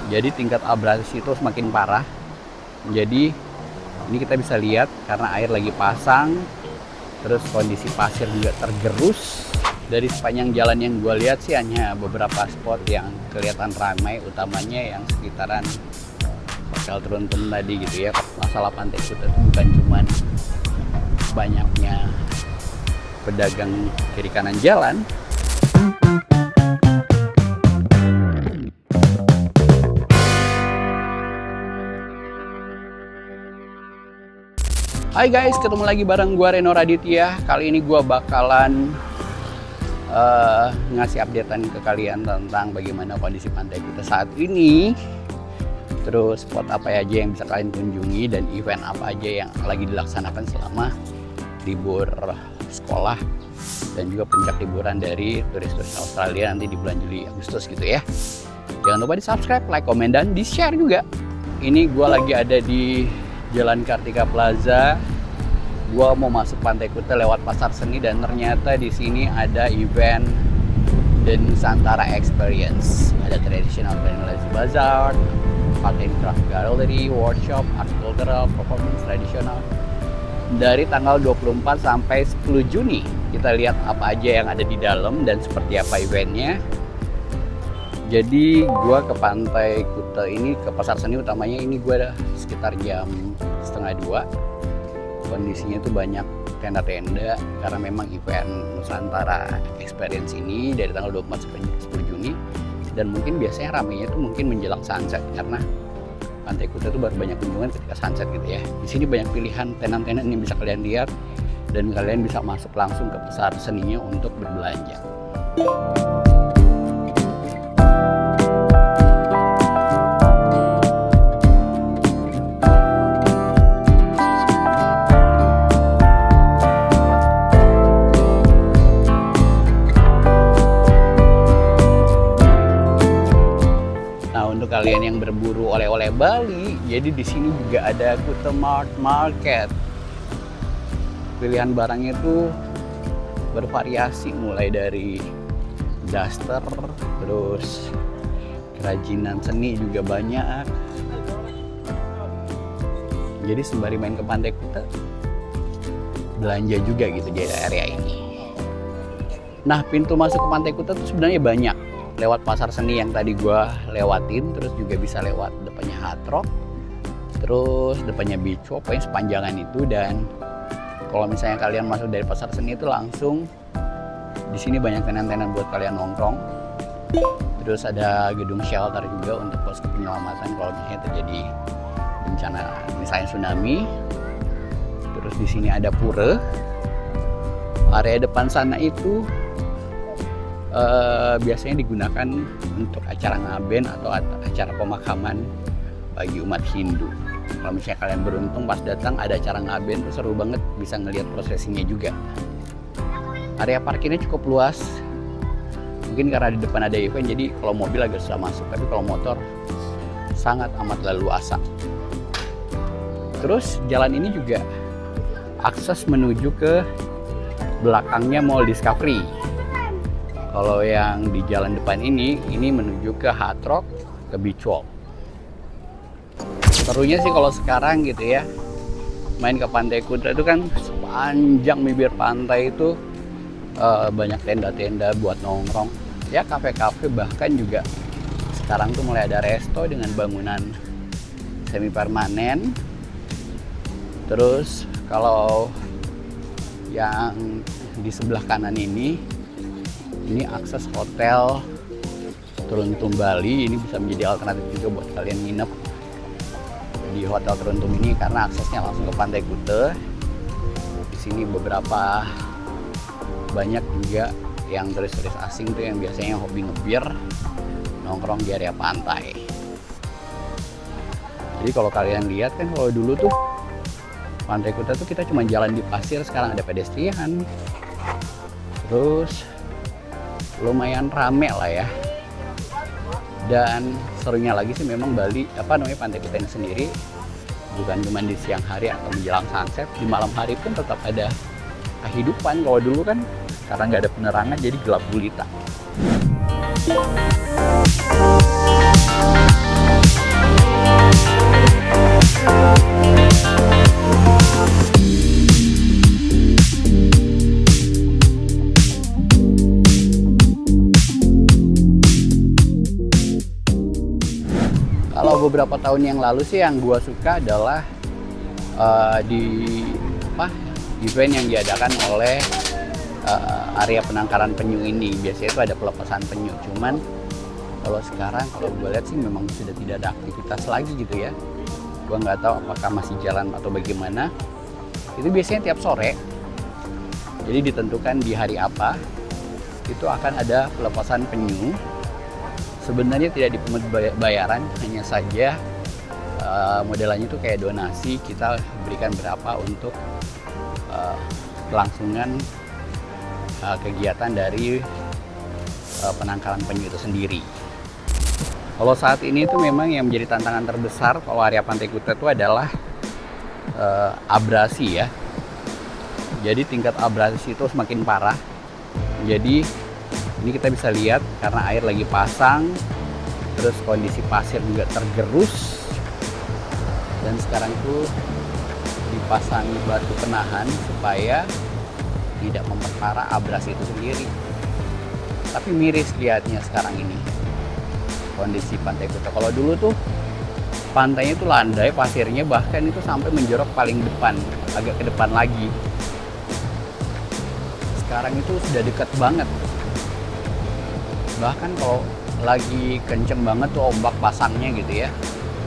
Jadi tingkat abrasi itu semakin parah. Jadi ini kita bisa lihat karena air lagi pasang, terus kondisi pasir juga tergerus. Dari sepanjang jalan yang gue lihat sih hanya beberapa spot yang kelihatan ramai, utamanya yang sekitaran Hotel Tronton tadi gitu ya. Masalah Pantai Kuta itu bukan cuman banyaknya pedagang kiri kanan jalan. Hai guys, ketemu lagi bareng gua Reno Raditya. Kali ini gua bakalan ngasih updatean ke kalian tentang bagaimana kondisi Pantai Kuta saat ini. Terus spot apa aja yang bisa kalian kunjungi dan event apa aja yang lagi dilaksanakan selama libur sekolah dan juga puncak liburan dari turis-turis Australia nanti di bulan Juli Agustus gitu ya. Jangan lupa di subscribe, like, komen, dan di share juga. Ini gua lagi ada di Jalan Kartika Plaza. Gua mau masuk Pantai Kuta lewat Pasar Seni dan ternyata di sini ada event The Nusantara Experience. Ada Traditional Chinese Bazaar, Art and Craft Gallery, workshop, art cultural, performance tradisional. Dari tanggal 24 sampai 10 Juni. Kita lihat apa aja yang ada di dalam dan seperti apa eventnya. Jadi gua ke Pantai Kuta ini, ke Pasar Seni utamanya ini gua sekitar jam 1:30. Kondisinya tuh banyak tenda-tenda karena memang event Nusantara Experience ini dari tanggal 24 sampai 10 Juni. Dan mungkin biasanya ramainya tuh mungkin menjelang sunset karena Pantai Kuta tuh baru banyak kunjungan ketika sunset gitu ya. Di sini banyak pilihan tenan-tenan yang bisa kalian lihat dan kalian bisa masuk langsung ke Pasar Seninya untuk berbelanja. Kalian yang berburu oleh-oleh Bali, jadi di sini juga ada Kuta Mart Market. Pilihan barangnya itu bervariasi mulai dari daster, terus kerajinan seni juga banyak. Jadi sembari main ke Pantai Kuta, belanja juga gitu di area ini. Nah, pintu masuk ke Pantai Kuta tuh sebenarnya banyak. Lewat Pasar Seni yang tadi gua lewatin, terus juga bisa lewat depannya Hard Rock, terus depannya Beach Walk, pokoknya sepanjangan itu. Dan kalau misalnya kalian masuk dari Pasar Seni itu langsung di sini banyak tenan-tenan buat kalian nongkrong. Terus ada gedung shelter juga untuk posko penyelamatan kalau misalnya terjadi bencana misalnya tsunami. Terus di sini ada pura. Area depan sana itu biasanya digunakan untuk acara ngaben atau acara pemakaman bagi umat Hindu. Kalau misalnya kalian beruntung pas datang ada acara ngaben, tuh seru banget, bisa ngelihat prosesinya juga. Area parkirnya cukup luas. Mungkin karena di depan ada event, jadi kalau mobil agak susah masuk, tapi kalau motor sangat amat leluasa. Terus jalan ini juga akses menuju ke belakangnya Mall Discovery. Kalau yang di jalan depan ini menuju ke Hard Rock, ke Beach Walk. Serunya sih kalau sekarang gitu ya, main ke Pantai Kuta itu kan sepanjang bibir pantai itu banyak tenda-tenda buat nongkrong. Ya kafe-kafe, bahkan juga sekarang tuh mulai ada resto dengan bangunan semi permanen. Terus kalau yang di sebelah kanan ini akses Hotel Tronton Bali. Ini bisa menjadi alternatif juga buat kalian nginep di Hotel Tronton ini karena aksesnya langsung ke Pantai Kuta. Di sini beberapa banyak juga yang turis-turis asing tuh yang biasanya hobi ngebir nongkrong di area pantai. Jadi kalau kalian lihat kan, kalau dulu tuh Pantai Kuta tuh kita cuma jalan di pasir, sekarang ada pedestrian. Terus lumayan rame lah ya. Dan serunya lagi sih memang Bali, Pantai Kuta ini sendiri bukan cuma di siang hari atau menjelang sunset, di malam hari pun tetap ada kehidupan. Kalau dulu kan karena nggak ada penerangan jadi gelap gulita. Kalau beberapa tahun yang lalu sih yang gua suka adalah di event yang diadakan oleh area penangkaran penyu ini. Biasanya itu ada pelepasan penyu. Cuman kalau sekarang kalau gue lihat sih memang sudah tidak ada aktivitas lagi gitu ya. Gue nggak tahu apakah masih jalan atau bagaimana. Itu biasanya tiap sore. Jadi ditentukan di hari apa itu akan ada pelepasan penyu. Sebenarnya tidak dipungut bayaran, hanya saja modelannya itu kayak donasi, kita berikan berapa untuk kelangsungan kegiatan dari penangkaran penyu itu sendiri. Kalau saat ini itu memang yang menjadi tantangan terbesar kalau area Pantai Kuta itu adalah abrasi ya. Jadi tingkat abrasi itu semakin parah. Jadi ini kita bisa lihat karena air lagi pasang, terus kondisi pasir juga tergerus, dan sekarang itu dipasangi batu penahan supaya tidak memperparah abrasi itu sendiri. Tapi miris lihatnya sekarang ini kondisi Pantai Kuta. Kalau dulu tuh pantainya itu landai, pasirnya bahkan itu sampai menjorok paling depan, agak ke depan lagi. Sekarang itu sudah dekat banget. Bahkan kalau lagi kenceng banget tuh ombak pasangnya gitu ya,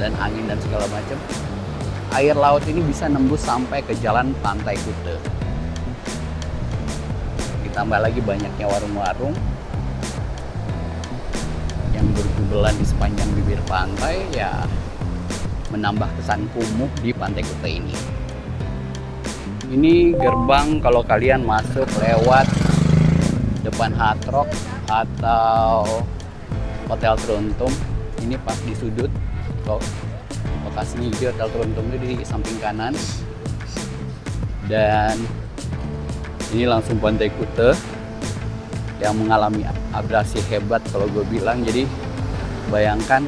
dan angin dan segala macam, air laut ini bisa nembus sampai ke jalan Pantai Kuta. Ditambah lagi banyaknya warung-warung yang berjubelan di sepanjang bibir pantai, ya menambah kesan kumuh di Pantai Kuta ini. Ini gerbang kalau kalian masuk lewat depan Hard Rock atau Hotel Truntum, ini pas di sudut. Lokasinya di Hotel Truntum itu di samping kanan, dan ini langsung Pantai Kuta yang mengalami abrasi hebat kalau gue bilang. Jadi bayangkan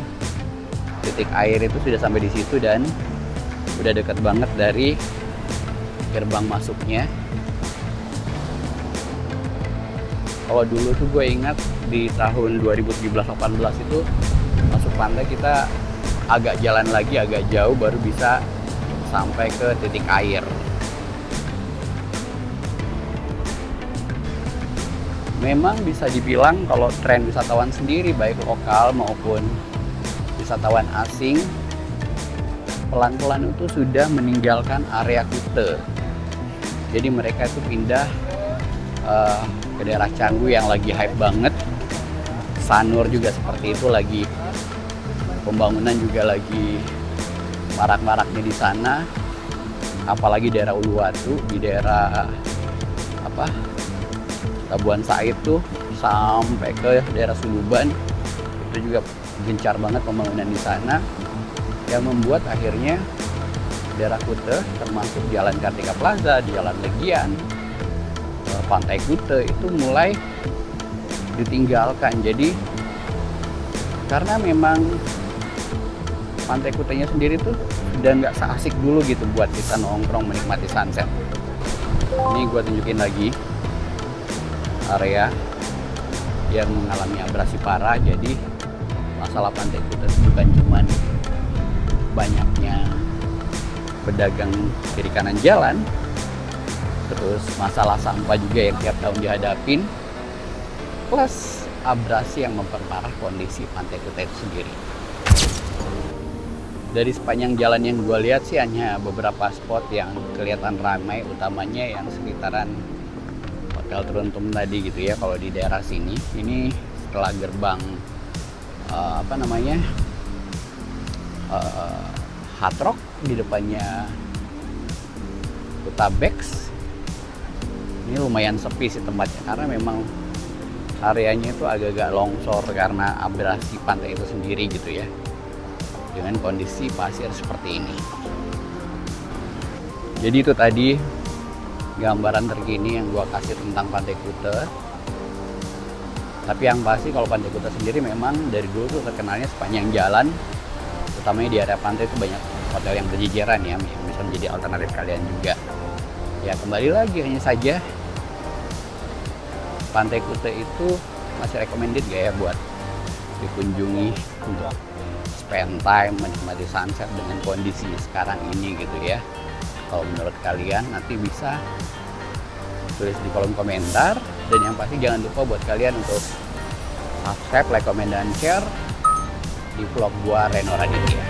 titik air itu sudah sampai di situ dan udah dekat banget dari gerbang masuknya. Kalau dulu tuh gue ingat di tahun 2017-18 itu masuk pantai kita agak jalan lagi, agak jauh baru bisa sampai ke titik air. Memang bisa dibilang kalau tren wisatawan sendiri baik lokal maupun wisatawan asing pelan-pelan itu sudah meninggalkan area Kuta. Jadi mereka itu pindah ke daerah Canggu yang lagi hype banget. Sanur juga seperti itu, lagi pembangunan juga lagi marak-maraknya di sana. Apalagi daerah Uluwatu, di daerah Labuan Said tuh sampai ke daerah Suluban itu juga gencar banget pembangunan di sana, yang membuat akhirnya daerah Kuta termasuk Jalan Kartika Plaza, Jalan Legian, Pantai Kuta itu mulai ditinggalkan. Jadi karena memang Pantai Kutanya sendiri tuh udah nggak seasik dulu gitu buat kita nongkrong menikmati sunset. Ini gue tunjukin lagi area yang mengalami abrasi parah. Jadi masalah Pantai Kuta bukan cuman banyaknya pedagang kiri kanan jalan, terus masalah sampah juga yang tiap tahun dihadapin, plus abrasi yang memperparah kondisi Pantai Kuta itu sendiri. Dari sepanjang jalan yang gue lihat sih hanya beberapa spot yang kelihatan ramai, utamanya yang sekitaran Hotel Truntum tadi gitu ya. Kalau di daerah sini, ini setelah gerbang Hard Rock, di depannya Kuta Bex, ini lumayan sepi sih tempatnya karena memang areanya itu agak-agak longsor karena abrasi pantai itu sendiri gitu ya, dengan kondisi pasir seperti ini. Jadi itu tadi gambaran terkini yang gua kasih tentang Pantai Kuta. Tapi yang pasti kalau Pantai Kuta sendiri memang dari dulu tuh terkenalnya sepanjang jalan, utamanya di area pantai itu banyak hotel yang berjejeran ya, yang bisa menjadi alternatif kalian juga. Ya kembali lagi, hanya saja Pantai Kuta itu masih recommended gak ya buat dikunjungi untuk spend time, menikmati sunset dengan kondisinya sekarang ini gitu ya. Kalau menurut kalian nanti bisa tulis di kolom komentar, dan yang pasti jangan lupa buat kalian untuk subscribe, like, comment, dan share di vlog gua Reno Raditya.